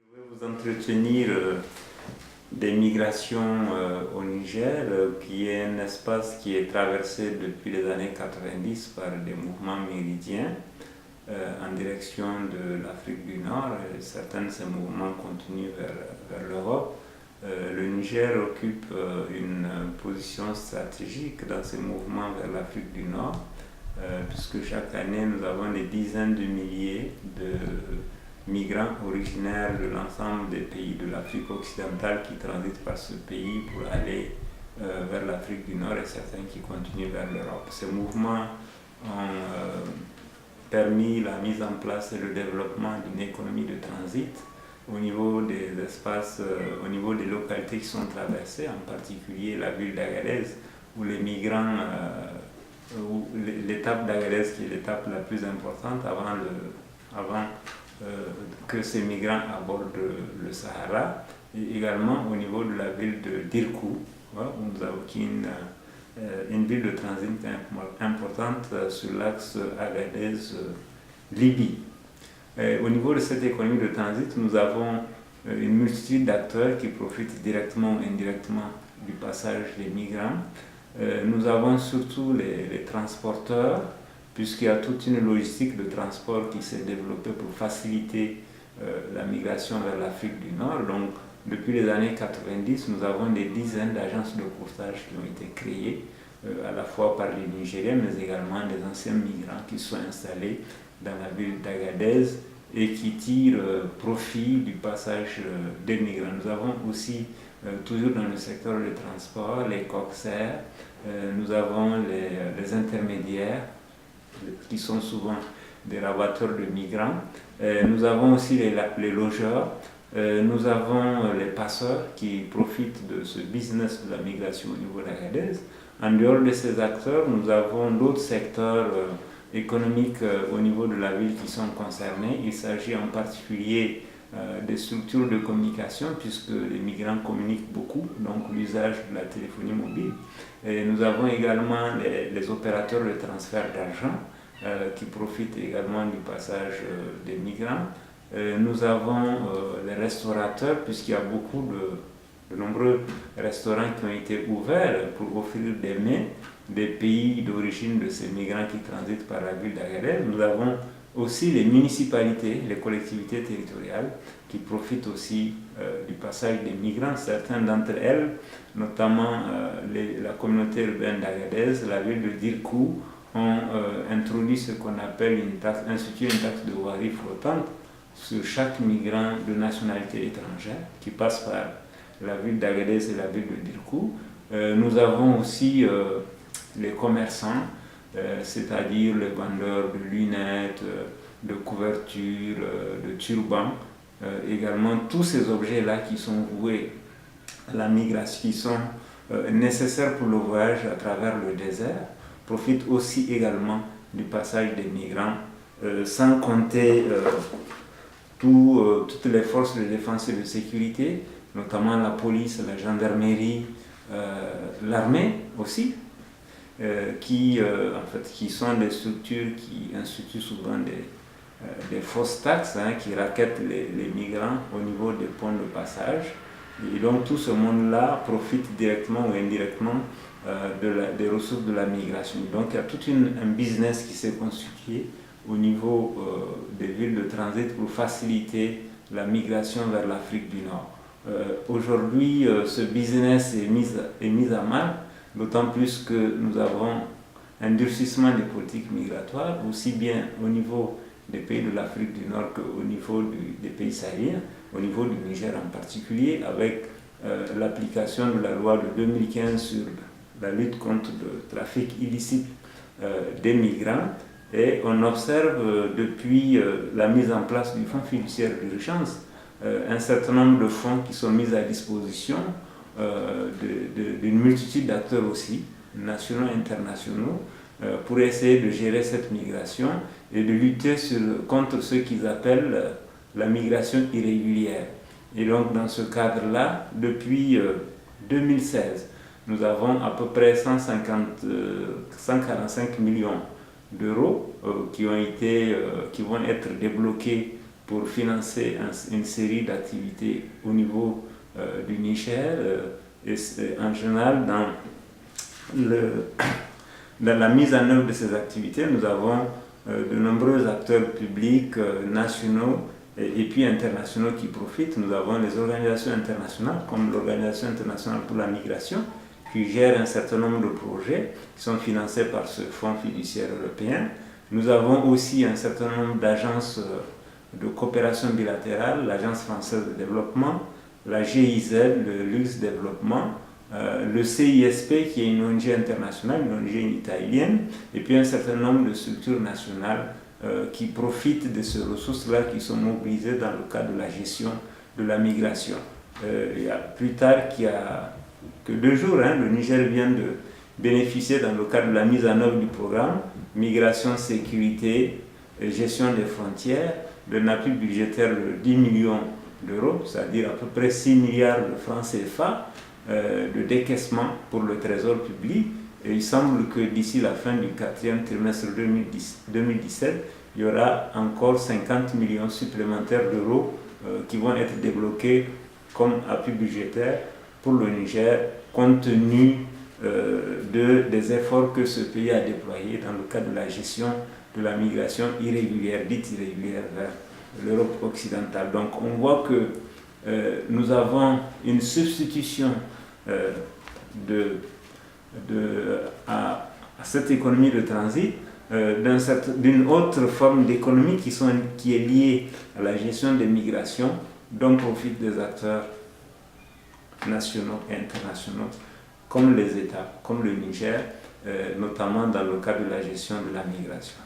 Je vais vous entretenir des migrations au Niger, qui est un espace qui est traversé depuis les années 90 par des mouvements méridiens en direction de l'Afrique du Nord. Et certains de ces mouvements continuent vers l'Europe. Le Niger occupe une position stratégique dans ces mouvements vers l'Afrique du Nord, puisque chaque année nous avons des dizaines de milliers de migrants originaires de l'ensemble des pays de l'Afrique occidentale qui transitent par ce pays pour aller vers l'Afrique du Nord, et certains qui continuent vers l'Europe. Ces mouvements ont permis la mise en place et le développement d'une économie de transit au niveau des espaces, au niveau des localités qui sont traversées, en particulier la ville d'Agadez, où les migrants, l'étape d'Agadez qui est l'étape la plus importante avant que ces migrants abordent le Sahara, et également au niveau de la ville de Dirkou, qui est une ville de transit importante sur l'axe Agadez-Libye. Au niveau de cette économie de transit, nous avons une multitude d'acteurs qui profitent directement ou indirectement du passage des migrants. Nous avons surtout les transporteurs, puisqu'il y a toute une logistique de transport qui s'est développée pour faciliter la migration vers l'Afrique du Nord. Donc, depuis les années 90, nous avons des dizaines d'agences de courtage qui ont été créées, à la fois par les Nigériens, mais également des anciens migrants qui sont installés dans la ville d'Agadez et qui tirent profit du passage des migrants. Nous avons aussi, toujours dans le secteur du transport, les coxaires, nous avons les intermédiaires, qui sont souvent des rabatteurs de migrants. Nous avons aussi les logeurs, nous avons les passeurs qui profitent de ce business de la migration au niveau d'Agadez. En dehors de ces acteurs, nous avons d'autres secteurs économiques au niveau de la ville qui sont concernés. Il s'agit en particulier des structures de communication, puisque les migrants communiquent beaucoup, donc l'usage de la téléphonie mobile. Et nous avons également les opérateurs de transfert d'argent qui profitent également du passage des migrants. Nous avons les restaurateurs, puisqu'il y a beaucoup de nombreux restaurants qui ont été ouverts pour offrir des mets des pays d'origine de ces migrants qui transitent par la ville d'Agadez. Nous avons aussi les municipalités, les collectivités territoriales qui profitent aussi du passage des migrants. Certaines d'entre elles, notamment la communauté urbaine d'Agadez, la ville de Dirkou, ont introduit ce qu'on appelle institué une taxe de voirie flottante sur chaque migrant de nationalité étrangère qui passe par la ville d'Agadez et la ville de Dirkou. Nous avons aussi les commerçants, c'est-à-dire les vendeurs de lunettes, de couvertures, de turbans, également tous ces objets-là qui sont voués à la migration, qui sont nécessaires pour le voyage à travers le désert, profitent aussi également du passage des migrants, sans compter toutes les forces de défense et de sécurité, notamment la police, la gendarmerie, l'armée aussi, qui sont des structures qui instituent souvent des fausses taxes, qui raquettent les migrants au niveau des points de passage. Et donc tout ce monde-là profite directement ou indirectement des ressources de la migration. Donc il y a tout un business qui s'est constitué au niveau des villes de transit pour faciliter la migration vers l'Afrique du Nord. Aujourd'hui, ce business est mis à mal, d'autant plus que nous avons un durcissement des politiques migratoires, aussi bien au niveau des pays de l'Afrique du Nord qu'au niveau des pays sahéliens, au niveau du Niger en particulier, avec l'application de la loi de 2015 sur la lutte contre le trafic illicite des migrants. Et on observe depuis la mise en place du fonds fiduciaire d'urgence un certain nombre de fonds qui sont mis à disposition d'une multitude d'acteurs aussi, nationaux et internationaux, pour essayer de gérer cette migration et de lutter contre ce qu'ils appellent la migration irrégulière. Et donc dans ce cadre-là, depuis 2016, nous avons à peu près 145 millions d'euros qui vont être débloqués pour financer une série d'activités au niveau du Niger et en général dans la mise en œuvre de ces activités, nous avons de nombreux acteurs publics, nationaux et puis internationaux qui profitent. Nous avons les organisations internationales comme l'Organisation internationale pour la migration qui gère un certain nombre de projets qui sont financés par ce fonds fiduciaire européen. Nous avons aussi un certain nombre d'agences de coopération bilatérale, l'Agence française de développement, la GIZ, le Luxe Développement, le CISP qui est une ONG internationale, une ONG italienne, et puis un certain nombre de structures nationales qui profitent de ces ressources-là qui sont mobilisées dans le cadre de la gestion de la migration. Il y a plus tard qu'il y a que 2 jours, le Niger vient de bénéficier dans le cadre de la mise en œuvre du programme Migration, Sécurité et Gestion des frontières d'un appui budgétaire de 10 millions d'euros, c'est-à-dire à peu près 6 milliards de francs CFA de décaissement pour le trésor public. Et il semble que d'ici la fin du 4e trimestre 2017, il y aura encore 50 millions supplémentaires d'euros qui vont être débloqués comme appui budgétaire pour le Niger, compte tenu des efforts que ce pays a déployés dans le cadre de la gestion de la migration irrégulière, dite irrégulière, vers l'Europe occidentale. Donc on voit que nous avons une substitution à cette économie de transit d'une autre forme d'économie qui est liée à la gestion des migrations, dont profitent des acteurs nationaux et internationaux, comme les États, comme le Niger, notamment dans le cadre de la gestion de la migration.